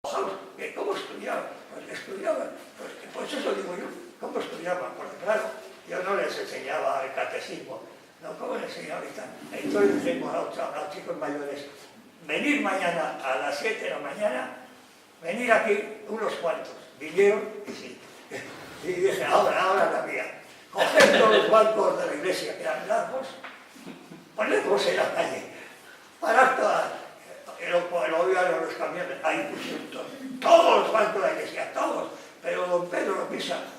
mojados. ¿Cómo estudiaban? Pues estudiaban. Pues eso digo yo, ¿cómo estudiaban? Porque claro, yo no les enseñaba el catecismo, no, ¿cómo les enseñaba ahorita? Entonces decimos a los chicos mayores, venir mañana a las 7 de la mañana, venir aquí unos cuantos. Vinieron y sí. Y dije, ahora la mía. Coger todos los bancos de la iglesia que eran largos, ponerlos en la calle, parar todas, lo oían los camiones, ahí pusieron todos los bancos de la iglesia, todos. Pero don Pedro,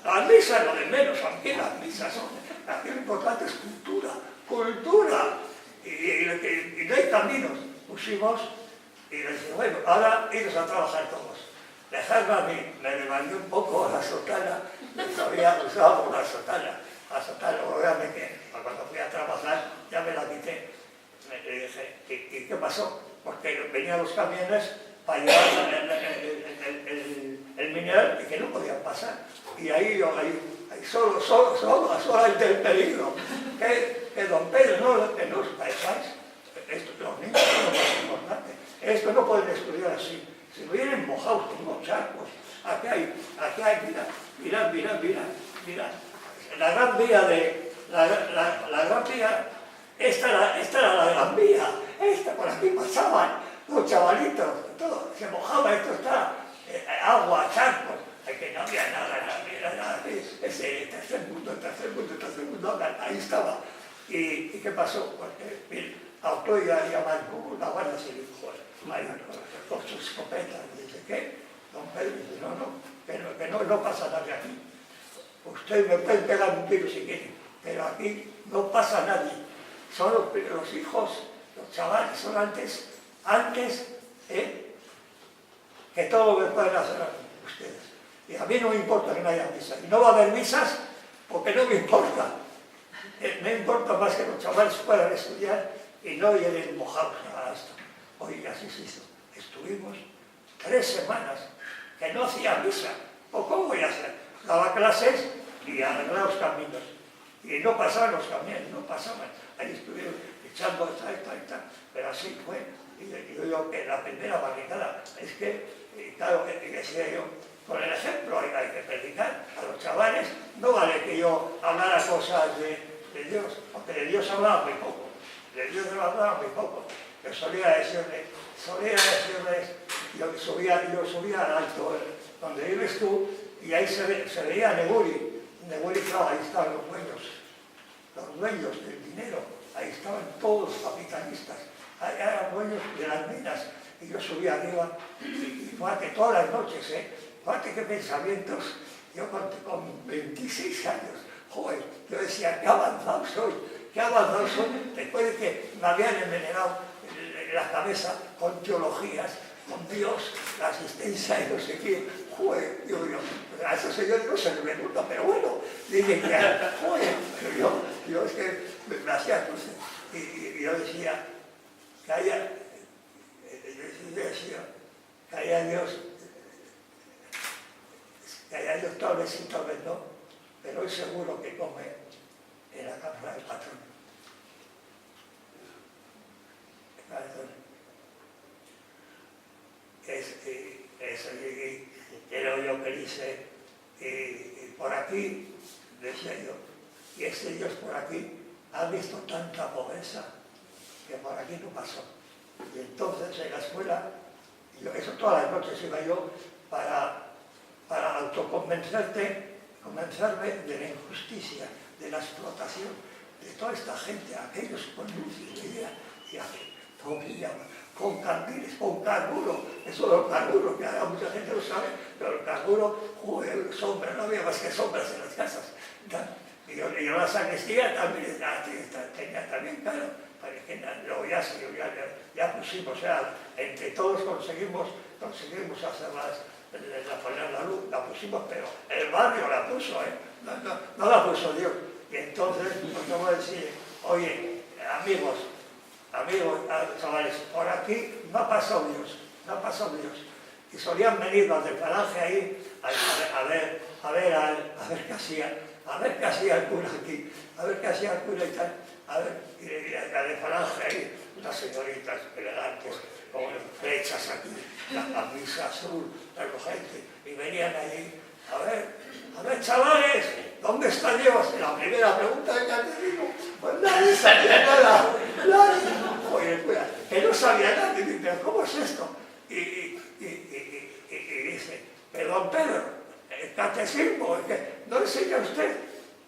las misas lo de menos, aquí las misas son, aquí lo importante es cultura, y no hay caminos. Pusimos y les dije, bueno, ahora iros a trabajar todos. Dejadme a mí, me levanté un poco a la sotana, usábamos la sotana, obviamente, cuando fui a trabajar ya me la quité. Le dije, ¿y qué pasó? Porque venían los camiones para llevar el mineral y que no podían pasar. Y ahí solamente el peligro. Que don Pedro, que no os pensáis, esto los niños es lo más importante. Esto no pueden estudiar así. Si vienen mojados con unos charcos, aquí hay, mirad. La gran vía esta era la gran vía, por aquí pasaban los chavalitos, todo, se mojaba, esto está, agua, charcos, que no había nada, ese tercer mundo, ahí estaba. ¿Y qué pasó? Pues, autoridad llaman la Guardia Civil, con sus escopetas, dice, ¿qué? Don Pedro dice, no pasa nada aquí. Ustedes me pueden pegar un tiro si quieren, pero aquí no pasa nadie. Son los hijos, los chavales, son antes que todo lo que pueden hacer ustedes. Y a mí no me importa que no haya misas. Y no va a haber misas porque no me importa. Me importa más que los chavales puedan estudiar y no lleguen mojados a esto. Oye, así se hizo. Estuvimos 3 semanas que no hacía misa. ¿O cómo voy a hacer? Daba clases y arreglaba los caminos. Y no pasaban los camiones, no pasaban. Ahí estuvieron echando esta. Pero así fue. Y digo yo que la primera barricada es que, claro, decía yo, con el ejemplo hay que predicar a los chavales. No vale que yo hablara cosas de Dios, porque de Dios hablaba muy poco. De Dios no hablaba muy poco. Yo solía decirles, yo subía al alto, donde vives tú, y ahí se veía Neguri, claro, ahí estaban los dueños del dinero, ahí estaban todos los capitalistas, ahí eran dueños de las minas, y yo subía arriba, y fíjate, todas las noches, fíjate qué pensamientos, yo con 26 años, joder, yo decía, qué avanzado soy, después de que me habían envenenado la cabeza con teologías, con Dios, la asistencia y no sé qué, joder, yo, a esos señores no se me gusta, pero bueno, dije que, joder, pero yo es que me hacía cosas, y yo decía, que haya Dios tal vez sí, tal vez no, pero es seguro que come en la cámara del patrón. Creo yo que dice, por aquí, decía yo, y ese Dios por aquí ha visto tanta pobreza que por aquí no pasó. Y entonces en la escuela, eso todas las noches iba yo para autoconvencerme de la injusticia, de la explotación, de toda esta gente, aquellos con luz y idea, y con candiles, con carburo, eso de los carburos, que ahora mucha gente lo sabe, pero el carburo, joder, sombra, no había más que sombras en las casas. Y yo la sacristía también tenía también, claro, luego ya pusimos, o sea, entre todos conseguimos hacer poner la luz, la pusimos, pero el barrio la puso, no la puso Dios. Y entonces, pues vamos a decir, oye, amigos, chavales, por aquí no ha pasado Dios. Y solían venir los de Falange ahí a ver qué hacía el cura aquí, a ver qué hacía el cura y tal, y la de Falange ahí, unas señoritas elegantes, con flechas aquí, la camisa azul, la gente, y venían allí, a ver, chavales, ¿dónde está Dios? La primera pregunta del catecismo, pues nadie sabía nada, nadie. Oye, cuida, que no sabía nada, y dice, ¿cómo es esto? Y dice, pero don Pedro, el catecismo, es que no enseña usted,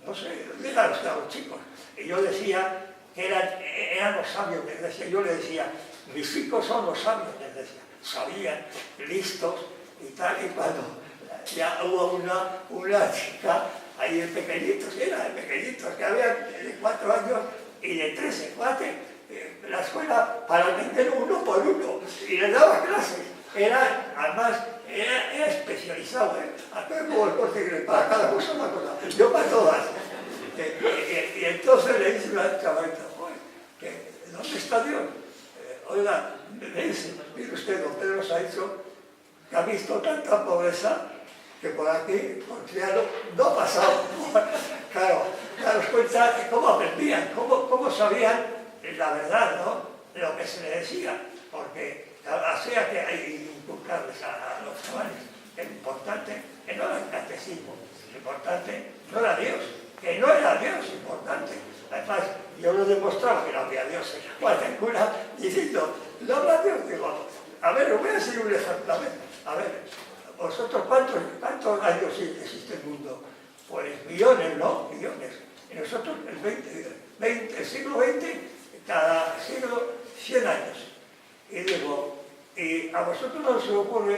no sé, diga usted a los chicos. Y yo decía que eran los sabios de la iglesia, yo le decía, mis hijos son los sabios de la iglesia, sabían, listos y tal, y cuando ya hubo una chica ahí de pequeñitos, era de pequeñitos, que había de 4 años y de 13, 4, la escuela para aprender uno por uno, y les daba clases, además, era especializado, aquel como el corte inglés, para cada cosa una cosa, yo para todas. Y entonces le dice a la chavalita, ¿dónde está Dios? Oiga, le dice, mire usted, don Pedro se ha dicho que ha visto tanta pobreza que por aquí, por Triano, no ha pasado. Claro, daros cuenta de cómo aprendían, cómo sabían la verdad, ¿no? De lo que se les decía, porque hacía que hay que inculcarles a los chavales que lo importante que no era el catecismo, lo importante no era Dios, que no era Dios importante. Además, yo lo demostraba que no había Dios en la cuarta diciendo, no habla Dios, digo, a ver, os voy a decir un ejemplo, a ver, vosotros cuántos años existe el mundo? Pues millones, ¿no? Millones. Y nosotros el siglo XX, cada siglo 100 años. Y digo, y a vosotros no se os ocurre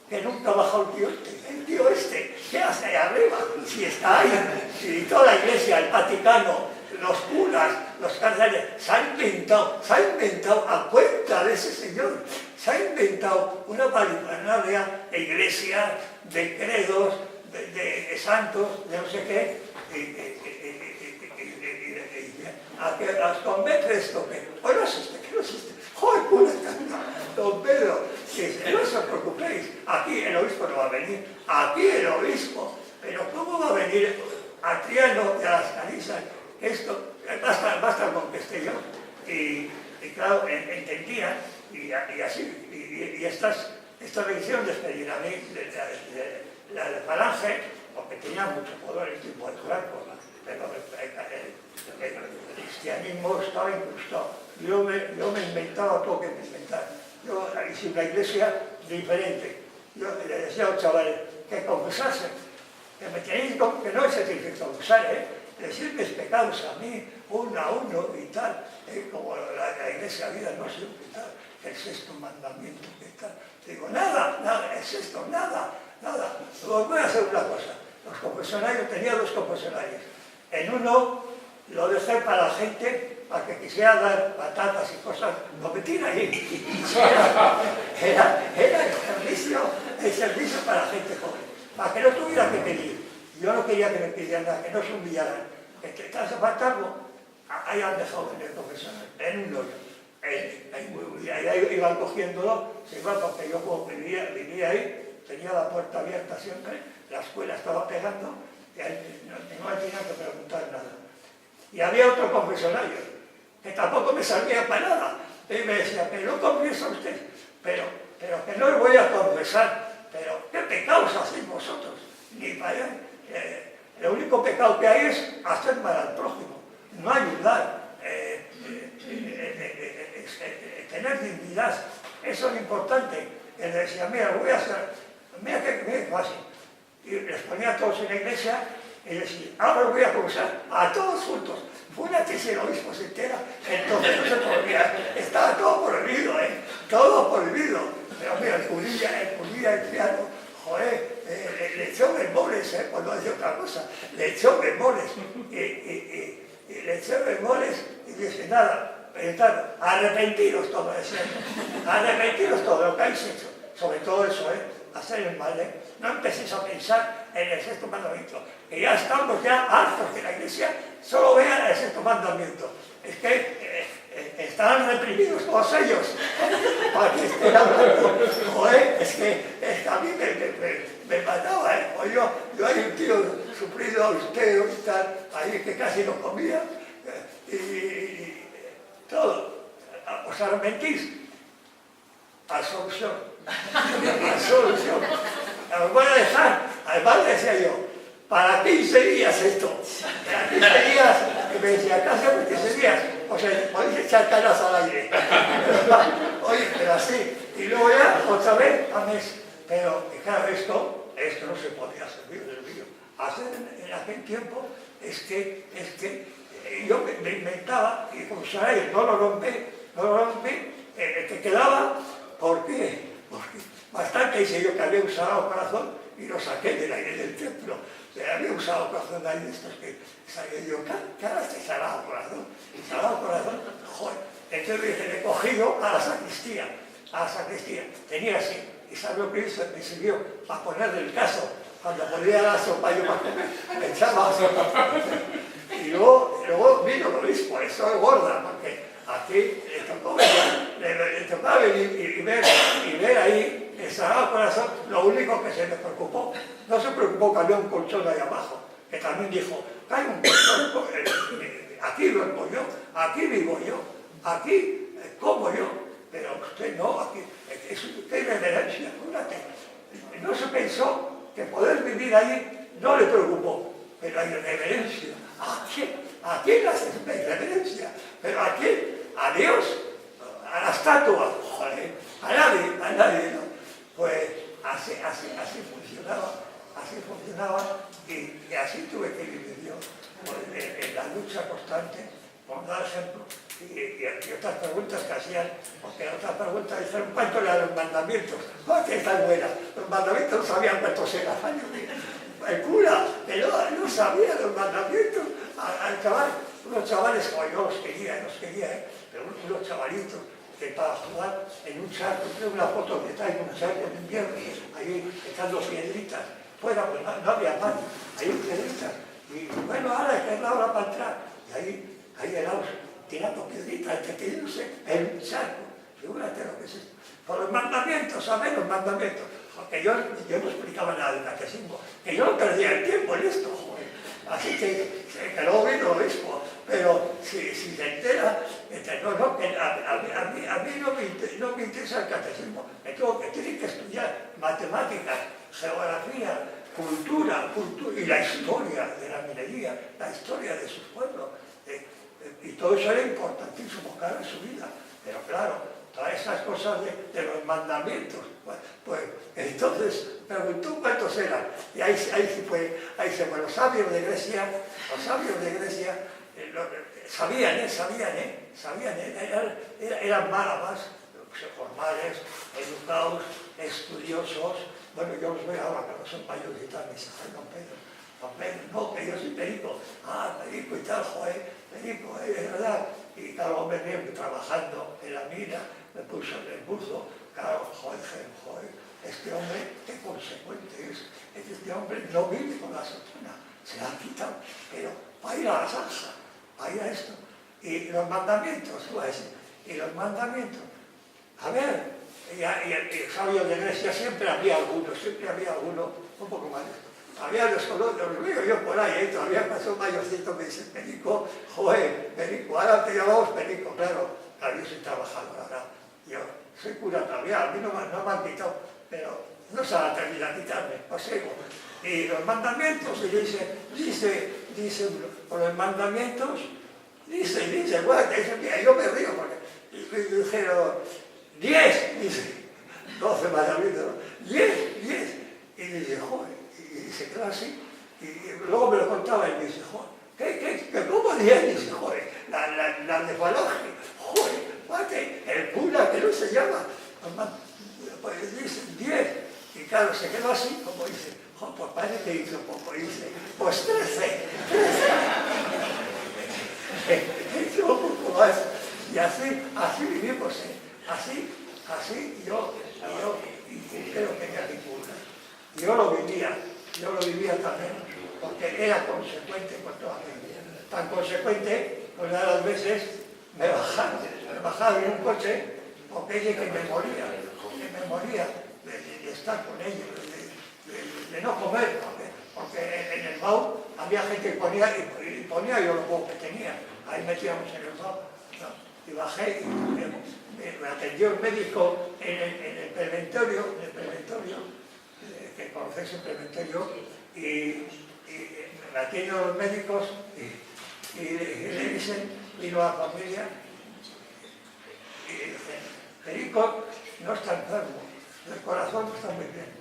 que nunca ha bajado el tío este, ¿qué hace ahí arriba? Si está ahí, si toda la iglesia, el Vaticano, los curas, los cardenales, se ha inventado a cuenta de ese señor, se ha inventado una parafernalia de iglesia, de credos, de santos, de no sé qué, a que os convence esto, que no existe, que no existe. ¡Joder, cura! Don Pedro, no os preocupéis, aquí el obispo no va a venir, aquí el obispo, pero ¿cómo va a venir a Triano y a las Canisas? Esto, basta con que esté yo. Y claro, entendían, y así, y esta religión despedida a mí, la de Falange, porque tenía mucho poder el tipo de Franco, pero el cristianismo estaba incrustado. Yo me inventaba todo que me inventara. Yo hice una iglesia diferente. Yo le decía a los chavales que confesasen, que me tenéis que no se tiene que confesar, decir mis pecados a mí, uno a uno y tal, como la iglesia vida no siempre y tal, el sexto mandamiento y tal. Digo, nada, el sexto, nada. Os voy a hacer una cosa. Los confesionarios, tenía 2 confesionarios. En uno lo dejé para la gente, para que quisiera dar patatas y cosas, lo metí ahí. Era el servicio para la gente joven, para que no tuviera que pedir. Yo no quería que me pidieran nada, que no se humillaran. Que te hace falta algo, ahí han dejado en el confesionario, en un hoyo. Y ahí iban cogiéndolo, se iban porque yo como vivía ahí, tenía la puerta abierta siempre, la escuela estaba pegando, y ahí no tenía que preguntar nada. Y había otro confesionario, que tampoco me servía para nada. Y me decía, pero no confiesa usted, pero que no os voy a confesar, pero ¿qué pecados hacéis vosotros? Ni para allá. El único pecado que hay es hacer mal al prójimo, no ayudar, tener dignidad. Eso es importante. Él decía, mira, voy a hacer, mira qué fácil. Y les ponía a todos en la iglesia y decía, ahora os voy a confesar a todos juntos. Fue una tesis el obispo se entera, entonces no se podía, estaba todo prohibido, todo prohibido. Pero mira, el curía, el piano, joder, le echó bemoles, cuando decía otra cosa, le echó bemoles, y le echó bemoles y dice, nada, arrepentiros todo, decía, arrepentiros todo lo que habéis hecho, sobre todo eso, hacer el mal, no empecéis a pensar en el sexto mandamiento, que ya estamos hartos que la iglesia solo vea el sexto mandamiento, es que estaban reprimidos todos ellos, para que estén hablando, joder, es que a mí me mataba, o yo hay un tío sufrido austero y tal, ahí que casi no comía, y todo, os arrepentís. Absolución. Absolución. Os voy a dejar, además decía yo, para 15 días esto. Para 15 días, que me decía, ¿qué hacemos 15 días? O sea, podéis echar caras al aire. Oye, pero así. Y luego ya, otra vez, a mes. Pero, claro, esto no se podía hacer, Dios mío. Hacer en aquel tiempo es que yo me inventaba, y como sabéis, no lo rompí, que quedaba, ¿por qué? Porque bastante hice yo que había un Sagrado Corazón y lo saqué del aire del templo. O sea, había un Sagrado Corazón ahí de estos que salía yo, ¿qué hará este Sagrado Corazón? Sagrado Corazón, joder. Entonces le he cogido a la sacristía, tenía así, y ¿sabes lo que hizo? Me sirvió para ponerle el caso, cuando ponía la sopa yo para comer, me echaba y luego vino lo mismo, eso es gorda, porque aquí le tocaba venir y ver ahí el Sagrado Corazón. Lo único que se me preocupó, no se preocupó que había un colchón ahí abajo, que también dijo, hay un colchón, aquí duermo yo, aquí vivo yo, aquí como yo, pero usted no, aquí es reverencia, fíjate. No se pensó que poder vivir ahí no le preocupó, pero hay reverencia. ¿A quién le hace reverencia? ¿Pero a quién? ¿A Dios? ¿A la estatua? Joder, a nadie, ¿no? Pues así funcionaba y así tuve que vivir yo, pues, en la lucha constante, por dar ejemplo. Y otras preguntas que hacían, porque otras preguntas dijeron, ¿cuánto eran los mandamientos? ¡Oh, que están buenas! Los mandamientos no sabían cuántos eran. El cura, que no sabía los mandamientos, al chaval, unos chavales, como yo los quería, pero unos chavalitos que para jugar en un charco, tengo una foto que está en un charco en invierno, ahí están dos piedritas, fuera pues no había más, hay piedritas, y bueno, ahora es la hora para entrar, y ahí helados, tirando piedritas, entreteniéndose en un charco, figúrate lo que es esto. Por los mandamientos, ¿sabes? Los mandamientos. Porque yo no explicaba nada del catecismo, que yo no perdía el tiempo en esto, joder. Así que luego vino lo mismo, pero si se entera, que a mí no me interesa el catecismo, que tiene que estudiar matemáticas, geografía, cultura y la historia de la minería, la historia de sus pueblos, y todo eso era importantísimo, claro, en su vida, pero claro, todas esas cosas de los mandamientos, pues entonces preguntó cuántos eran, y ahí se fue, los sabios de Grecia sabían, eran más formales, educados, estudiosos. Bueno, yo los veo ahora cuando son mayores y tal, me dicen, ay, don Pedro, no, que yo soy perico, perico y tal, joder, perico, es verdad. Y claro, hombre mío, trabajando en la mina, me puso en el buzo, claro, joder, este hombre, qué consecuente es, este hombre no vive con la fortuna, se la ha quitado, pero para ir a la zanja, para ir a esto. Y los mandamientos, a ver, y el sabio de Grecia siempre había alguno un poco más. Había los veo yo por ahí, todavía pasó un mayorcito que dice, Perico, joder, Perico, ahora te llamamos Perico, claro, yo soy trabajador ahora, yo soy cura todavía, a mí no me han quitado, pero no se van a terminar a quitarme, os sigo. Y los mandamientos, y dice, por los mandamientos, dice, bueno, yo me río, porque dijeron, 10, dice, 12 mandamientos, 10, y dice, joder, y se quedó así, y luego me lo contaba y me dice, joder, ¿cómo 10? Dice, joder, la de Falange, joder, mate, el cura que no se llama, pues dice 10, y claro, se quedó así, como dice, joder, pues parece que hizo poco, dice, pues 13, hizo un poco más, y así vivimos, así yo creo que tenía mi cura. Yo lo vivía también, porque era consecuente con toda mi vida. Tan consecuente, pues a las veces me bajaban en un coche, porque ella que me moría de estar con ellos, de no comer, porque en el baúl había gente que ponía yo lo poco que tenía, ahí metíamos en el baúl, ¿no? y bajé y me atendió el médico en el preventorio, que conocéis el preventorio, y me atienden los médicos y le dicen, vino a la familia y dicen, Federico no está enfermo, el corazón está muy bien,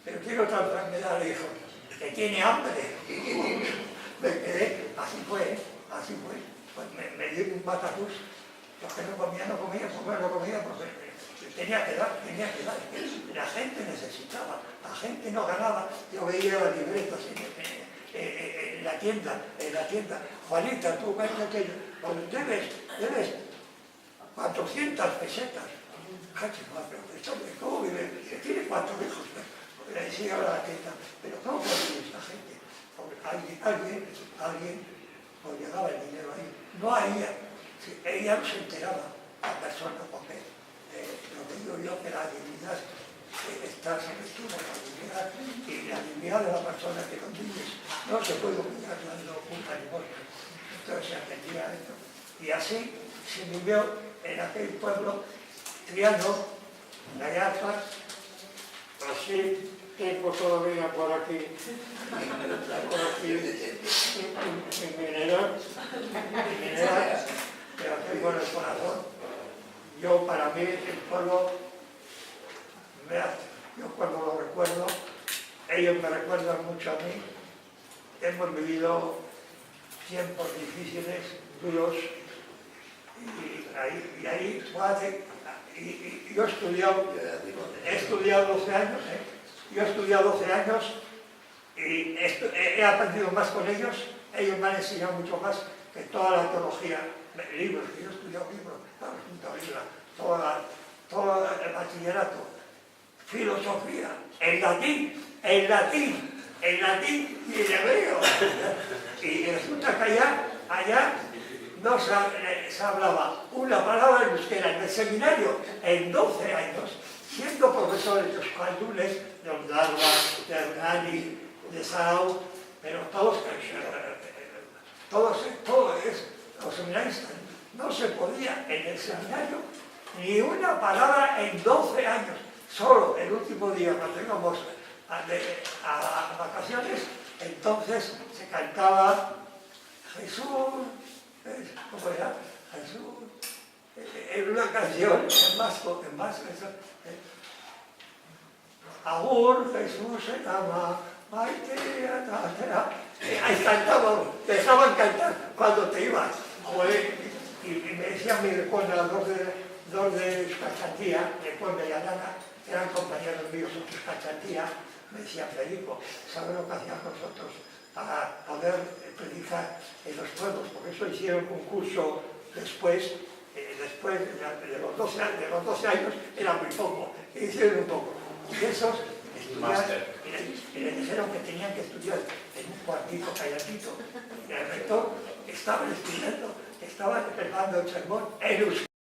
pero tiene otra enfermedad, le dijo, que tiene hambre. Me quedé, así fue. Pues me dio un batacús, los que no comía, porque tenía que dar. La gente necesitaba, la gente no ganaba. Yo veía las libretas en la tienda, Juanita, tú ves aquello, debes 400 pesetas. ¿Cómo vive? Que tiene 4 hijos. Le decía a la tienda, pero ¿cómo puede vivir esta gente? Porque alguien pues llegaba el dinero ahí. No había, ella no se enteraba, la persona, porque lo que digo yo, que la dignidad está sobre todo, la dignidad, y la dignidad de la persona que convives no se puede obligar dando punta ni bolsa. Entonces se atendía a esto. Y así se vivió en aquel pueblo triano, allá atrás, así, tengo todavía por aquí, en mineral, pero tengo en el corazón. Yo, para mí, el pueblo, yo cuando lo recuerdo, ellos me recuerdan mucho a mí. Hemos vivido tiempos difíciles, duros, y ahí y yo he estudiado 12 años, Yo he estudiado 12 años y he aprendido más con ellos. Ellos me han enseñado mucho más que toda la teología, libros, que yo he estudiado libros, todo el bachillerato, filosofía, el latín y el hebreo. Y resulta que allá no se hablaba una palabra en euskera en el seminario en 12 años. Siendo profesores de Euskaldunes, de Ondalba, de Hernani, de Sarau, pero todos los seminaristas, no se podía en el seminario ni una palabra en 12 años. Solo el último día, cuando íbamos a vacaciones, entonces se cantaba Jesús, ¿cómo era? Jesús. En una canción, en vasco, Agur, Jesús se llama, ahí cantábamos, dejaban cantar cuando te ibas. Y me decían mi recuerdo, dos de Euskachatía, de Yanana, eran compañeros míos en Euskachatía, me decían, Federico, ¿sabes lo que hacían nosotros para poder predicar en los pueblos? Porque eso hicieron un curso después de los 12 años, era muy poco, hicieron un poco. Y esos estudiaron, y les dijeron que tenían que estudiar en un cuartito calladito, y el rector estaba estudiando, estaba preparando el sermón en euskera.